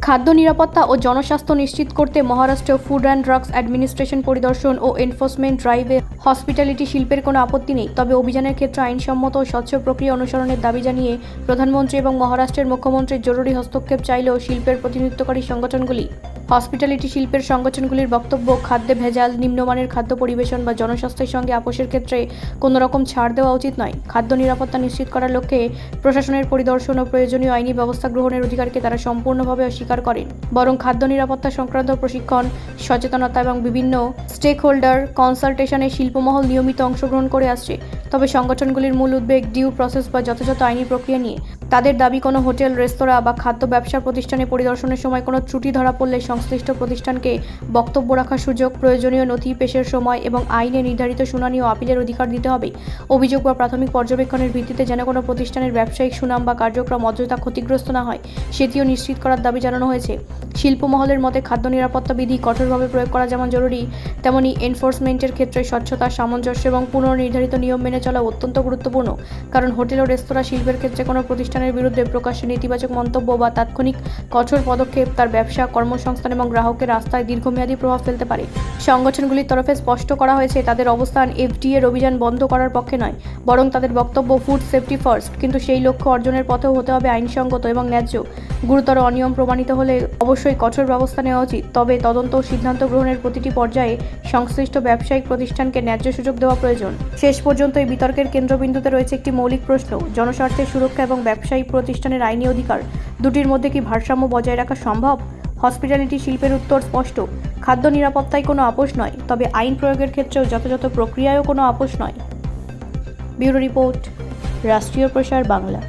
খাদ্য নিরাপত্তা ও জনস্বাস্থ্য নিশ্চিত করতে Maharashtra food and drugs administration পরিদর্শন ও এনফোর্সমেন্ট ড্রাইভে হসপিটালিটি শিল্পের কোনো আপত্তি নেই, তবে অভিযানের ক্ষেত্রে আইনসম্মত ও স্বচ্ছ প্রক্রিয়া অনুসরণের দাবি জানিয়ে প্রধানমন্ত্রী এবং মহারাষ্ট্রের মুখ্যমন্ত্রীর জরুরি হস্তক্ষেপ চাইলেও শিল্পের প্রতিনিধিত্বকারী সংগঠনগুলি হসপিটালিটি শিল্পের সংগঠনগুলির বক্তব্য, খাদ্যে ভেজাল, নিম্নমানের খাদ্য পরিবেশন বা জনস্বাস্থ্যের সঙ্গে আপোষের ক্ষেত্রে কোনো রকম ছাড় দেওয়া উচিত নয়। খাদ্য নিরাপত্তা নিশ্চিত করার লক্ষ্যে প্রশাসনের পরিদর্শন ও প্রয়োজনীয় আইনি ব্যবস্থা গ্রহণের অধিকারকে তারা সম্পূর্ণভাবে অস্বীকার করেন, বরং খাদ্য নিরাপত্তা সংক্রান্ত প্রশিক্ষণ, সচেতনতা এবং বিভিন্ন স্টেক হোল্ডার কনসালটেশনে শিল্পমহল নিয়মিত অংশগ্রহণ করে আসছে। তবে সংগঠনগুলির মূল উদ্বেগ ডিউ প্রসেস বা যথাযথ আইনি প্রক্রিয়া নিয়ে। তাদের দাবি, কোনো হোটেল, রেস্তোরাঁ বা খাদ্য ব্যবসা প্রতিষ্ঠানে পরিদর্শনের সময় কোনো ত্রুটি ধরা পড়লে সংশ্লিষ্ট প্রতিষ্ঠানকে বক্তব্য রাখার সুযোগ, প্রয়োজনীয় নথি পেশের সময় এবং আইনে নির্ধারিত শুনানি ও আপিলের অধিকার দিতে হবে। অভিযোগ বা প্রাথমিক পর্যবেক্ষণের ভিত্তিতে যেন কোনো প্রতিষ্ঠানের ব্যবসায়িক সুনাম বা কার্যক্রম অযথা ক্ষতিগ্রস্ত না হয়, সেটিও নিশ্চিত করার দাবি জানানো হয়েছে। শিল্পমহলের মতে খাদ্য নিরাপত্তা বিধি কঠোরভাবে প্রয়োগ করা যেমন জরুরি, তেমনি এনফোর্সমেন্টের ক্ষেত্রে স্বচ্ছতা, সামঞ্জস্য এবং পুনর্নির্ধারিত নিয়ম মেনে চলা অত্যন্ত গুরুত্বপূর্ণ। কারণ হোটেল ও রেস্তোরাঁ শিল্পের ক্ষেত্রে কোনো প্রতিষ্ঠানের বিরুদ্ধে প্রকাশ্যে নেতিবাচক মন্তব্য বা তাৎক্ষণিক কঠোর পদক্ষেপ তার ব্যবসা, কর্মসংস্থান এবং গ্রাহকের আস্থায় দীর্ঘমেয়াদী প্রভাব ফেলতে পারে। সংগঠনগুলির তরফে স্পষ্ট করা হয়েছে, তাদের অবস্থান এফডিএর অভিযান বন্ধ করার পক্ষে নয়, বরং তাদের বক্তব্য ফুড সেফটি ফার্স্ট, কিন্তু সেই লক্ষ্য অর্জনের পথেও হতে হবে আইনসঙ্গত এবং ন্যায্য। গুরুতর অনিয়ম প্রমাণিত হলে অবশ্যই কঠোর ব্যবস্থা নেওয়া উচিত, তবে তদন্ত ও সিদ্ধান্ত গ্রহণের প্রতিটি পর্যায়ে সংশ্লিষ্ট ব্যবসায়িক প্রতিষ্ঠানকে ন্যায্য সুযোগ দেওয়া প্রয়োজন। শেষ পর্যন্ত এই বিতর্কের কেন্দ্রবিন্দুতে রয়েছে একটি মৌলিক প্রশ্ন: জনস্বার্থের সুরক্ষা এবং ব্যবসায়িক প্রতিষ্ঠানের আইনি অধিকার, দুটির মধ্যে কি ভারসাম্য বজায় রাখা সম্ভব? হসপিটালিটি শিল্পের উত্তর স্পষ্ট: খাদ্য নিরাপত্তায় কোনো আপোষ নয়, তবে আইন প্রয়োগের ক্ষেত্রেও যথাযথ প্রক্রিয়ায়ও কোনো আপোষ নয়। ব্যুরো রিপোর্ট, রাষ্ট্রীয় প্রসার বাংলা।